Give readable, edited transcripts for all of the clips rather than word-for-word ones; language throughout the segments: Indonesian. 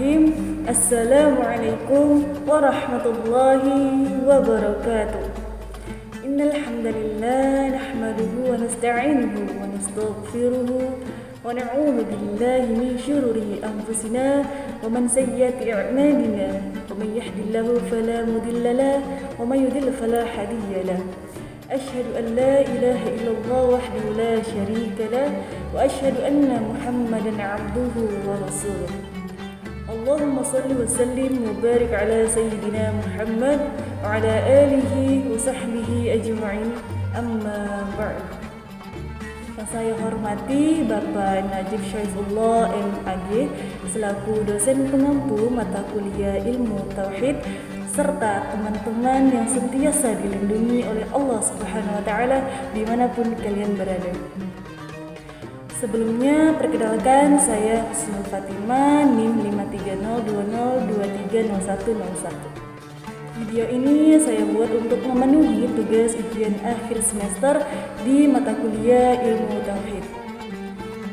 Bismillahirrahmanirrahim. Assalamualaikum warahmatullahi wabarakatuh. Innal hamdalillah nahmaduhu wa nasta'inuhu wa nastaghfiruhu wa na'udzu billahi min shururi anfusina wa min sayyiati a'malina. Wa may yahdihillahu fala mudilla lahu wa may yudlil fala hadiya lahu. أشهد أن لا إله إلا الله وحده لا شريك له وأشهد أن محمدا عبده ورسوله. اللهم صل وسلم وبارك على سيدنا محمد وعلى آله وصحبه أجمعين. أما بعد. Yang saya hormati Bapak Najib Syaifullah MAG selaku dosen pengampu mata kuliah Ilmu Tauhid serta teman-teman yang sentiasa dilindungi oleh Allah Subhanahu wa taala dimanapun kalian berada. Sebelumnya perkenalkan saya Husnul Fatimah NIM 53020230101. Video ini saya buat untuk memenuhi tugas ujian akhir semester di mata kuliah Ilmu Tauhid.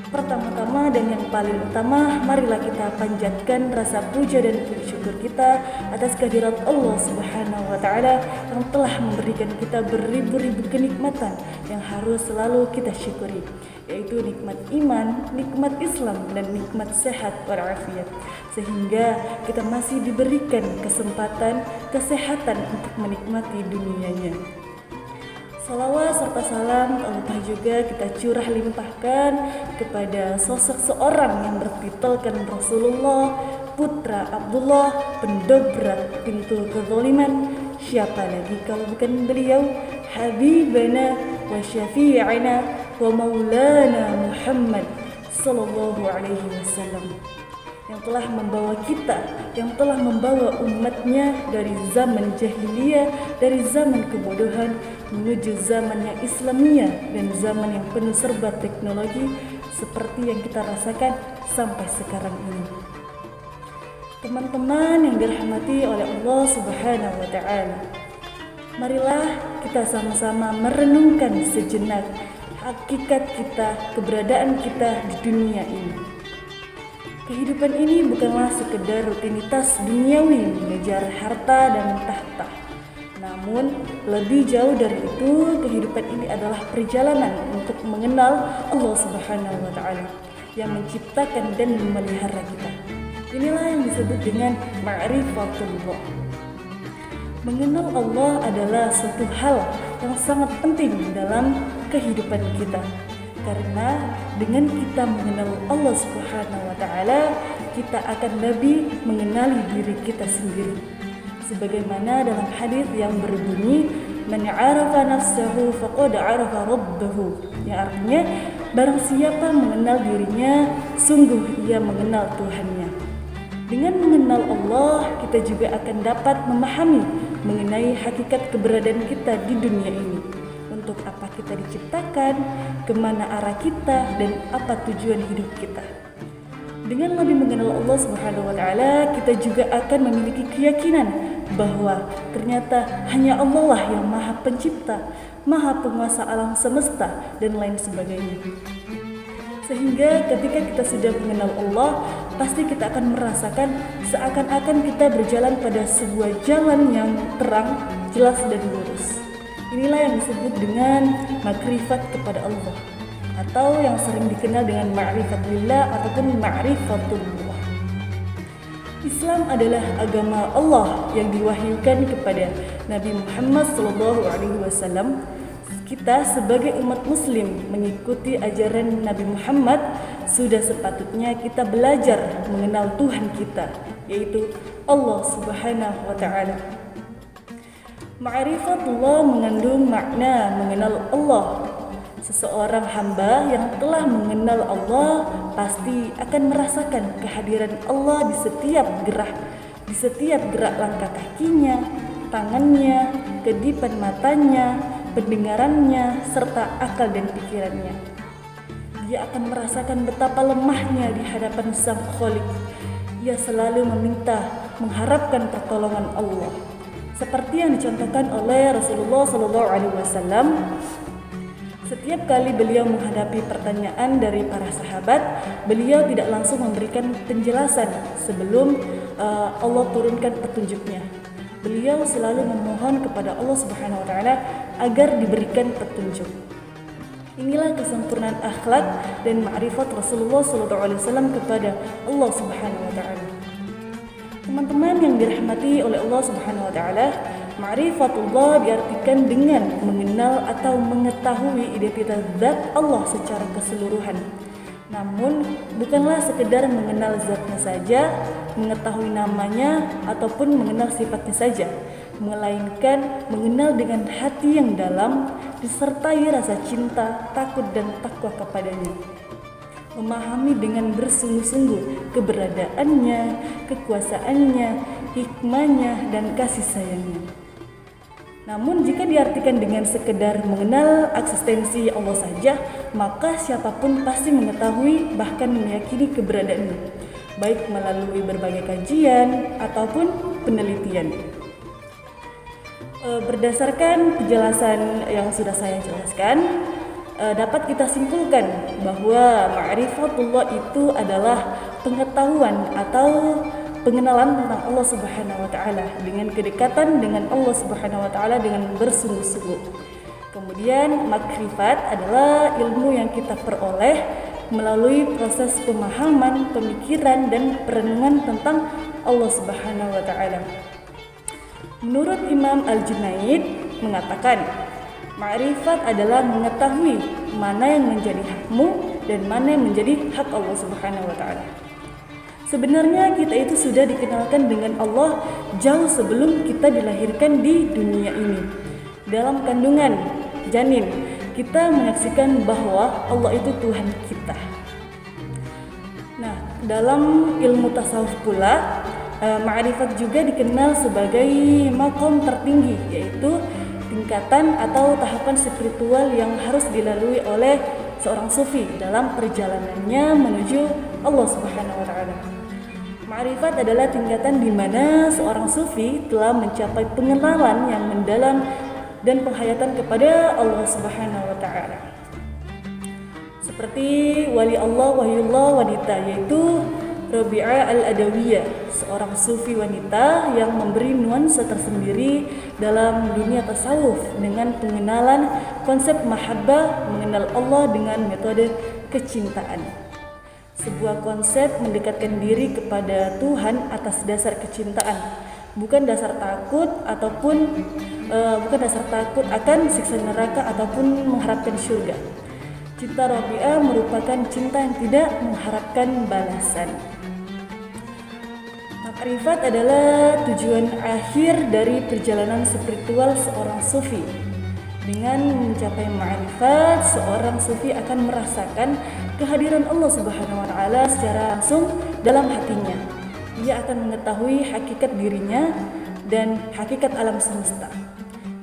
Pertama-tama dan yang paling utama, marilah kita panjatkan rasa puja dan puji syukur kita atas kehadirat Allah Subhanahu wa taala yang telah memberikan kita beribu-ribu kenikmatan yang harus selalu kita syukuri, yaitu nikmat iman, nikmat Islam, dan nikmat sehat walafiat, sehingga kita masih diberikan kesempatan, kesehatan untuk menikmati dunianya. Salawat serta salam Allah juga kita curah limpahkan kepada sosok seorang yang bertitulkan Rasulullah, putra Abdullah, pendobrak pintu kezaliman. Siapa lagi kalau bukan beliau, Habibana wa syafi'ana wa maulana Muhammad sallallahu alaihi wasallam, yang telah membawa kita, yang telah membawa umatnya dari zaman jahiliyah, dari zaman kebodohan menuju zaman yang Islamiyah dan zaman yang penuh serba teknologi seperti yang kita rasakan sampai sekarang ini. Teman-teman yang dirahmati oleh Allah Subhanahu wa taala, marilah kita sama-sama merenungkan sejenak hakikat kita, keberadaan kita di dunia ini. Kehidupan ini bukanlah sekedar rutinitas duniawi mengejar harta dan tahta. Namun, lebih jauh dari itu, kehidupan ini adalah perjalanan untuk mengenal Allah Subhanahu wa taala yang menciptakan dan memelihara kita. Inilah yang disebut dengan ma'rifatullah. Mengenal Allah adalah suatu hal yang sangat penting dalam kehidupan kita. Karena dengan kita mengenal Allah Subhanahu wa taala, kita akan lebih mengenali diri kita sendiri. Sebagaimana dalam hadis yang berbunyi, "Man 'arafa nafsahu faqad 'arafa rabbahu." Yang artinya, barang siapa mengenal dirinya, sungguh ia mengenal Tuhannya. Dengan mengenal Allah, kita juga akan dapat memahami mengenai hakikat keberadaan kita di dunia ini. Untuk apa kita diciptakan, kemana arah kita, dan apa tujuan hidup kita. Dengan lebih mengenal Allah Subhanahu wa taala, kita juga akan memiliki keyakinan bahwa ternyata hanya Allah lah yang Maha Pencipta, Maha Penguasa alam semesta, dan lain sebagainya. Sehingga ketika kita sudah mengenal Allah, pasti kita akan merasakan seakan-akan kita berjalan pada sebuah jalan yang terang, jelas, dan lurus. Inilah yang disebut dengan makrifat kepada Allah, atau yang sering dikenal dengan ma'rifatillah ataupun ma'rifatullah. Islam adalah agama Allah yang diwahyukan kepada Nabi Muhammad SAW. Kita sebagai umat muslim mengikuti ajaran Nabi Muhammad, sudah sepatutnya kita belajar mengenal Tuhan kita, yaitu Allah Subhanahu wa taala. Ma'rifatullah mengandung makna mengenal Allah. Seseorang hamba yang telah mengenal Allah pasti akan merasakan kehadiran Allah di setiap gerak langkah kakinya, tangannya, kedipan matanya, pendengarannya, serta akal dan pikirannya. Dia akan merasakan betapa lemahnya di hadapan Sang Khalik. Ia selalu meminta, mengharapkan pertolongan Allah. Seperti yang dicontohkan oleh Rasulullah SAW, Setiap kali beliau menghadapi pertanyaan dari para sahabat, beliau tidak langsung memberikan penjelasan sebelum Allah turunkan petunjuknya. Beliau selalu memohon kepada Allah Subhanahu wa taala agar diberikan petunjuk. Inilah kesempurnaan akhlak dan ma'rifat Rasulullah SAW kepada Allah Subhanahu wa taala. Teman-teman yang dirahmati oleh Allah Subhanahu wa taala, ma'rifatullah diartikan dengan mengenal atau mengetahui identitas zat Allah secara keseluruhan. Namun bukanlah sekedar mengenal zatnya saja, mengetahui namanya ataupun mengenal sifatnya saja, melainkan mengenal dengan hati yang dalam disertai rasa cinta, takut dan takwa kepadanya. Memahami dengan bersungguh-sungguh keberadaannya, kekuasaannya, hikmahnya dan kasih sayangnya. Namun jika diartikan dengan sekedar mengenal eksistensi Allah saja, maka siapapun pasti mengetahui bahkan meyakini keberadaannya, baik melalui berbagai kajian ataupun penelitian. Berdasarkan penjelasan yang sudah saya jelaskan, dapat kita simpulkan bahwa ma'rifatullah itu adalah pengetahuan atau pengenalan tentang Allah Subhanahu wa taala dengan kedekatan dengan Allah Subhanahu wa taala dengan bersungguh-sungguh. Kemudian makrifat adalah ilmu yang kita peroleh melalui proses pemahaman, pemikiran dan perenungan tentang Allah Subhanahu wa taala. Menurut Imam Al-Junaid mengatakan, ma'rifat adalah mengetahui mana yang menjadi hakmu dan mana yang menjadi hak Allah Subhanahu wa taala. Sebenarnya kita itu sudah dikenalkan dengan Allah jauh sebelum kita dilahirkan di dunia ini. Dalam kandungan janin, kita menyaksikan bahwa Allah itu Tuhan kita. Nah, dalam ilmu tasawuf pula, ma'rifat juga dikenal sebagai makom tertinggi, yaitu tingkatan atau tahapan spiritual yang harus dilalui oleh seorang sufi dalam perjalanannya menuju Allah Subhanahu wa taala. Ma'rifat adalah tingkatan di mana seorang sufi telah mencapai pengenalan yang mendalam dan penghayatan kepada Allah Subhanahu wa taala. Seperti wali Allah wahiyullah wanita, yaitu Rabi'ah Al-Adawiyah, seorang sufi wanita yang memberi nuansa tersendiri dalam dunia tasawuf dengan pengenalan konsep mahabbah, mengenal Allah dengan metode kecintaan. Sebuah konsep mendekatkan diri kepada Tuhan atas dasar kecintaan, bukan dasar takut akan siksa neraka ataupun mengharapkan surga. Cinta Rabi'ah merupakan cinta yang tidak mengharapkan balasan. Makrifat adalah tujuan akhir dari perjalanan spiritual seorang sufi. Dengan mencapai ma'rifat, seorang sufi akan merasakan kehadiran Allah Subhanahu wa taala secara langsung dalam hatinya. Ia akan mengetahui hakikat dirinya dan hakikat alam semesta.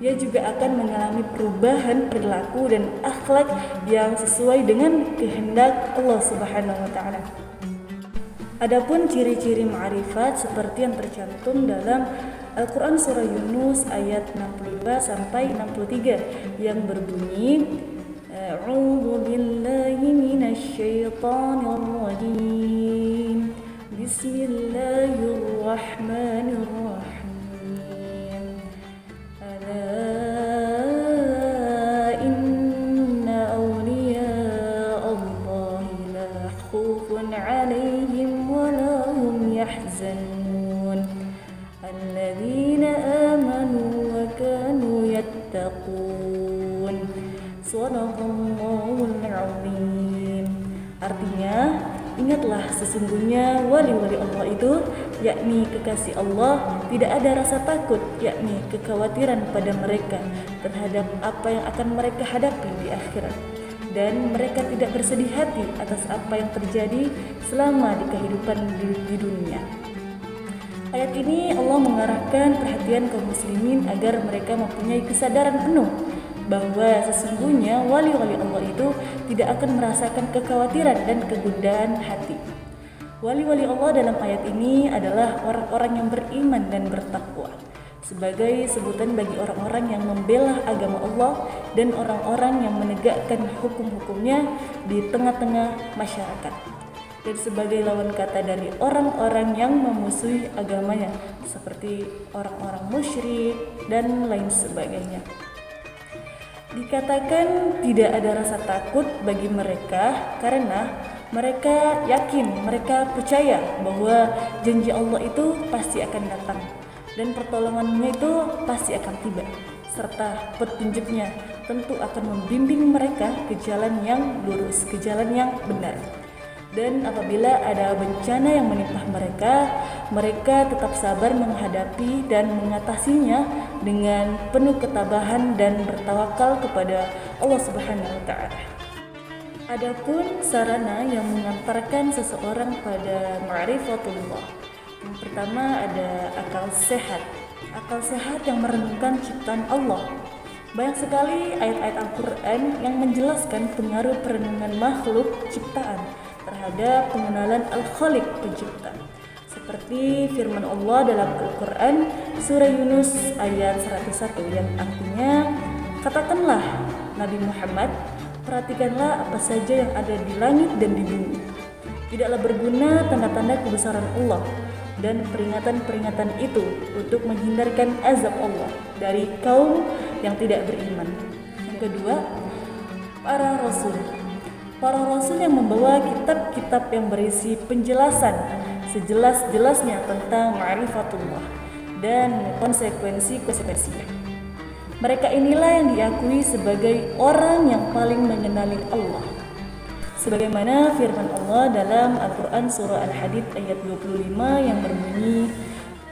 Ia juga akan mengalami perubahan perilaku dan akhlak yang sesuai dengan kehendak Allah Subhanahu wa taala. Adapun ciri-ciri ma'rifat seperti yang tercantum dalam Al-Quran Surah Yunus ayat 62 sampai 63 yang berbunyi, A'udzu billahi minasyaitonir rajim. Bismillahirrahmanirrahim. Ala inna awliya Allahi la khawfun 'alaihim wa la hum yahzanun. Alladzina amanu wa kanu yattaqun. Shadaqallahul 'azim. Artinya, ingatlah sesungguhnya wali-wali Allah itu, yakni kekasih Allah, tidak ada rasa takut, yakni kekhawatiran pada mereka terhadap apa yang akan mereka hadapi di akhirat. Dan mereka tidak bersedih hati atas apa yang terjadi selama di kehidupan di dunia. Ayat ini Allah mengarahkan perhatian kaum muslimin agar mereka mempunyai kesadaran penuh bahwa sesungguhnya wali-wali Allah itu tidak akan merasakan kekhawatiran dan kegundahan hati. Wali-wali Allah dalam ayat ini adalah orang-orang yang beriman dan bertakwa, sebagai sebutan bagi orang-orang yang membela agama Allah dan orang-orang yang menegakkan hukum-hukumnya di tengah-tengah masyarakat, dan sebagai lawan kata dari orang-orang yang memusuhi agamanya seperti orang-orang musyrik dan lain sebagainya. Dikatakan tidak ada rasa takut bagi mereka karena mereka yakin, mereka percaya bahwa janji Allah itu pasti akan datang dan pertolongannya itu pasti akan tiba, serta petunjuknya tentu akan membimbing mereka ke jalan yang lurus, ke jalan yang benar. Dan apabila ada bencana yang menimpa mereka, mereka tetap sabar menghadapi dan mengatasinya dengan penuh ketabahan dan bertawakal kepada Allah Subhanahu wa taala. Adapun sarana yang mengantarkan seseorang pada ma'rifatullah. Yang pertama ada akal sehat. Akal sehat yang merenungkan ciptaan Allah. Banyak sekali ayat-ayat Al-Quran yang menjelaskan pengaruh perenungan makhluk ciptaan terhadap pengenalan Al-Khaliq pencipta. Seperti firman Allah dalam Al-Quran surah Yunus ayat 101 yang artinya, katakanlah Nabi Muhammad, perhatikanlah apa saja yang ada di langit dan di bumi. Tidaklah berguna tanda-tanda kebesaran Allah dan peringatan-peringatan itu untuk menghindarkan azab Allah dari kaum yang tidak beriman. Yang kedua, para rasul. Para rasul yang membawa kitab-kitab yang berisi penjelasan sejelas-jelasnya tentang ma'rifatullah dan konsekuensi-konsekuensinya. Mereka inilah yang diakui sebagai orang yang paling mengenali Allah. Sebagaimana firman Allah dalam Al-Quran surah Al-Hadid ayat 25 yang berbunyi,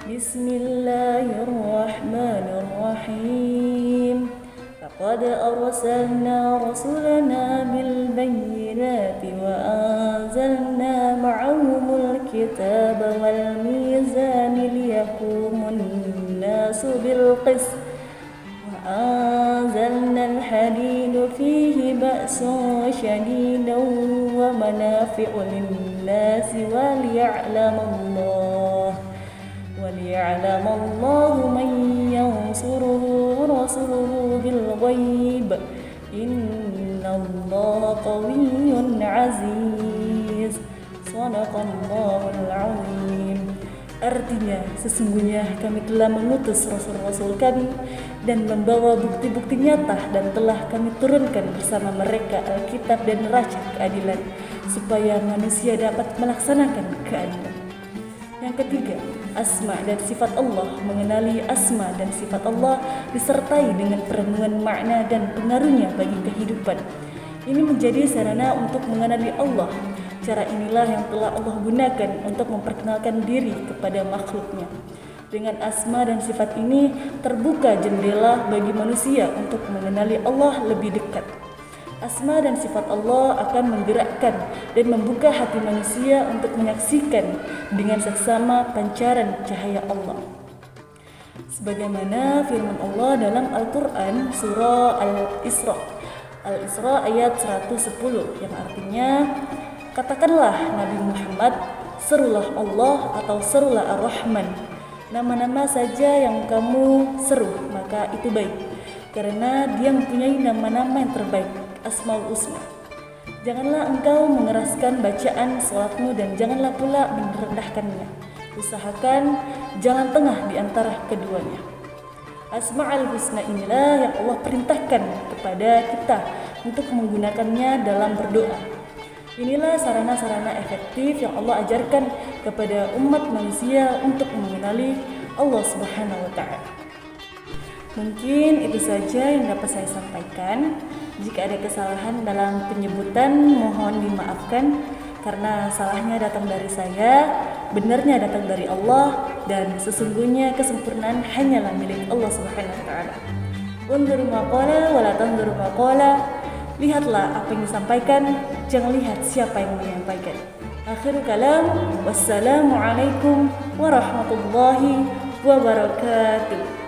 Bismillahirrahmanirrahim. Laqad arsalna rasulana bil bayyinati wa anzalna ma'ahumul kitaba wal mizana liyaqumun nasu bil qist wa anzalna al hadida fihi ba'sun shadidan wa manafi'u lin-nasi wa liya'lam Allah man yansuruhu rasuluhu bil ghaib innallaha qawiyyun aziz. Shadaqallahul azim. Artinya, sesungguhnya kami telah mengutus rasul-rasul kami dan membawa bukti-bukti nyata dan telah kami turunkan bersama mereka Alkitab dan neraca keadilan supaya manusia dapat melaksanakan keadilan. Yang ketiga, asma dan sifat Allah. Mengenali asma dan sifat Allah disertai dengan perenungan makna dan pengaruhnya bagi kehidupan. Ini menjadi sarana untuk mengenali Allah. Cara inilah yang telah Allah gunakan untuk memperkenalkan diri kepada makhluknya. Dengan asma dan sifat ini terbuka jendela bagi manusia untuk mengenali Allah lebih dekat. Asma dan sifat Allah akan menggerakkan dan membuka hati manusia untuk menyaksikan dengan seksama pancaran cahaya Allah. Sebagaimana firman Allah dalam Al-Quran surah Al-Isra ayat 110 yang artinya, katakanlah Nabi Muhammad, serulah Allah atau serulah Ar-Rahman. Nama-nama saja yang kamu seru maka itu baik, karena dia mempunyai nama-nama yang terbaik, Asmaul Husna. Janganlah engkau mengeraskan bacaan salatmu dan janganlah pula merendahkannya. Usahakan jalan tengah di antara keduanya. Asmaul Husna inilah yang Allah perintahkan kepada kita untuk menggunakannya dalam berdoa. Inilah sarana-sarana efektif yang Allah ajarkan kepada umat manusia untuk mengenali Allah Subhanahu wa taala. Mungkin itu saja yang dapat saya sampaikan. Jika ada kesalahan dalam penyebutan, mohon dimaafkan karena salahnya datang dari saya, benarnya datang dari Allah, dan sesungguhnya kesempurnaan hanyalah milik Allah Subhanahu wa taala. Unzuru ma qala wa la tanzuru ma qala. Lihatlah apa yang disampaikan, jangan lihat siapa yang menyampaikan. Akhirul kalam, wassalamualaikum warahmatullahi wabarakatuh.